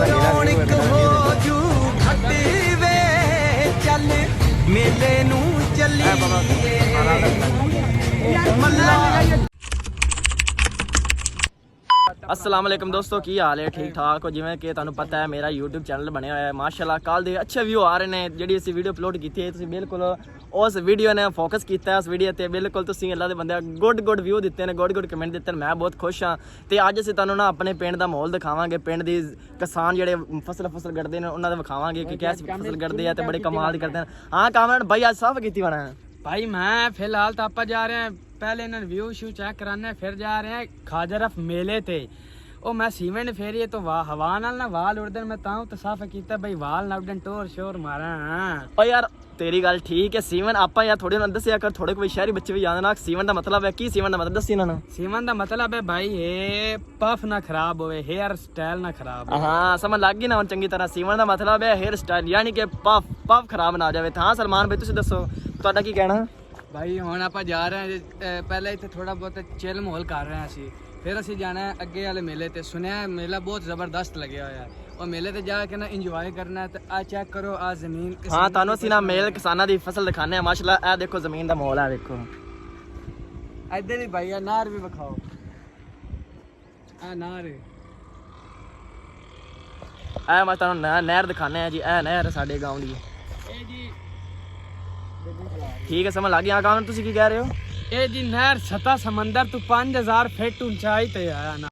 ਰੌਣਕ ਹੋ ਜੂ ਘੱਟੀ ਵੇ ਚੱਲ ਮੇਲੇ ਨੂੰ ਚੱਲੀਏ ਮੱਲਾ। अस्सलाम वालेकुम दोस्तों, की हाल है? ठीक ठाक हो? जिवें कि तुहानू पता है मेरा यूट्यूब चैनल बनया होया है माशाअल्लाह। कल दे अच्छे व्यू आ रहे हैं। जिहड़ी असीं वीडियो अपलोड की है तुसीं बिल्कुल उस वीडियो ने फोकस किया उस वीडियो ते बिल्कुल तुसीं अल्लाह दे बंदे गुड व्यू दिते हैं, गुड कमेंट दिते हैं। मैं बहुत खुश हाँ। तो अज असीं तुहानू ना अपने पिंड दा माहौल दिखावांगे। पिंड दी किसान जिहड़े फसल गढ़दे ने उन्हां दा विखावांगे कि कैसी फसल गढ़दे हैं ते बड़े कमाल करदे हैं। हाँ कामरान भाई आज साफ कीती बना भाई मैं फिलहाल तो आप जा रहे हैं, पहले इन्होंने व्यू शू चेक कराने, फिर जा रहे हैं खाजरफ मेले ते। ओ मैं सीमेंट फेरी तो हवा नाल ना वाल उड़दे, मैं तां तो साफ कीता भाई वाल ना उड़न टोर शोर मारा। ओ यार तेरी गल ठीक है। सीवन आपा यार थोड़े ना दस्सिया कर, थोड़े कोई शहरी बच्चे भी जानदे ना सीवन दा मतलब है की। सीवन दा मतलब दस्सी इन्हां नूं। सीवन दा मतलब है भाई ये पफ ना खराब होवे, हेयर स्टाइल ना खराब होवे। हाँ समझ लग गई ना हुण चंगी तरह। सीवन दा मतलब है हेयर स्टाइल, यानी कि पफ खराब ना जावे। हाँ सलमान भाई तुसीं दसो तुहाडा की कहना? भाई हुण आपां जा रहे हैं, पहले इत्थे थोड़ा बहुत चिल माहौल कर रहे हैं असीं, फिर असीं जाना है अगे वाले मेले ते। सुनया मेला बहुत जबरदस्त लगे होया है और मेले ते जाके ना इंजॉय करना है। आ चेक करो आ जमीन। हाँ तुहानू असीं ना मेल किसानां दी फसल दिखाने हैं माशाअल्लाह। ए देखो जमीन दा माहौल है, देखो इधर भी भाई नार भी विखाओ। आ नार ए मैं तुहानू नहर दिखाने हैं जी। ए नहर साडे गांव दी ठीक है, समझ लग गया। काम तुसीं की कह रहे हो? ए जी नहर सतह समंदर तो 5000 फीट ऊंचाई ते आया ना।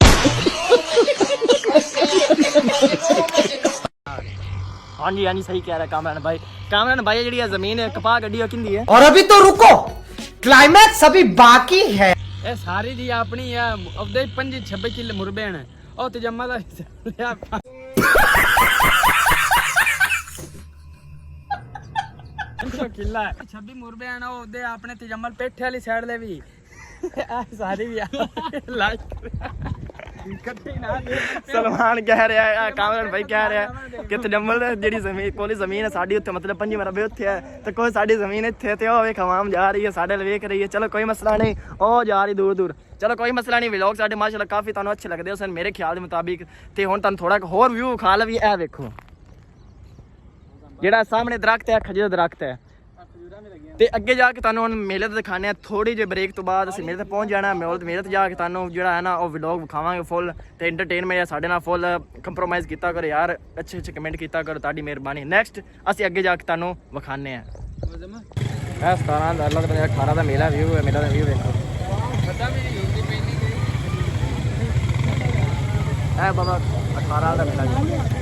हाँ जी सही कह रहा है कामरान भाई। कामरान भाई जी जमीन है कपा गड्डी किंदी है? और अभी तो रुको, क्लाइमैक्स अभी बाकी है। ए सारी जी अपनी है अब 25-26 किलो मुरबे ने ओ तजम्मा दा किला 26 मुरबे हैं ओ दे अपने तजम्मल पेठे वाली साइड ले भी सारी भी लाइक सलमान कह रहा है, कामरान भाई कह रहा है कि तजम्मल जी जमीन कोली जमीन है साड़ी उत्थे मतलब 5 मरबे उत्थे है तो कोई साड़ी जमीन इत्थे ते ओ वेख आवाम जा रही है साडे वेख रही है। चलो कोई मसला नहीं, ओ जा रही दूर। चलो कोई मसला नहीं। व्लॉग साडे माशाल्लाह काफी तुहानू अच्छे लगदे हो सन मेरे ख्याल दे मुताबिक। ते हुण तुहानू थोड़ा होर व्यू खा लवी। ए वेखो जेड़ा सामने दरख्त है खजूर दरख्त है ते अगे जाके तुहानू हुण मेले ते दिखाने। थोड़ी जी ब्रेक तो बाद असीं मेले ते पहुंच जाना। मेले ते जाके तुहानू जिहड़ा है ना वो व्लॉग विखावांगे फुल ते एंटरटेनमेंट साडे नाल फुल कंप्रोमाइज़ कीता करो यार, अच्छे कमेंट कीता करो, तुहाडी मेहरबानी। नेक्स्ट असीं अगे जाके तुहानू विखाने हैं। 17 दा लगदा 18 दा मेला व्यू है। मेला दा व्यू देखो ए बाबा 18 दा मेला यार।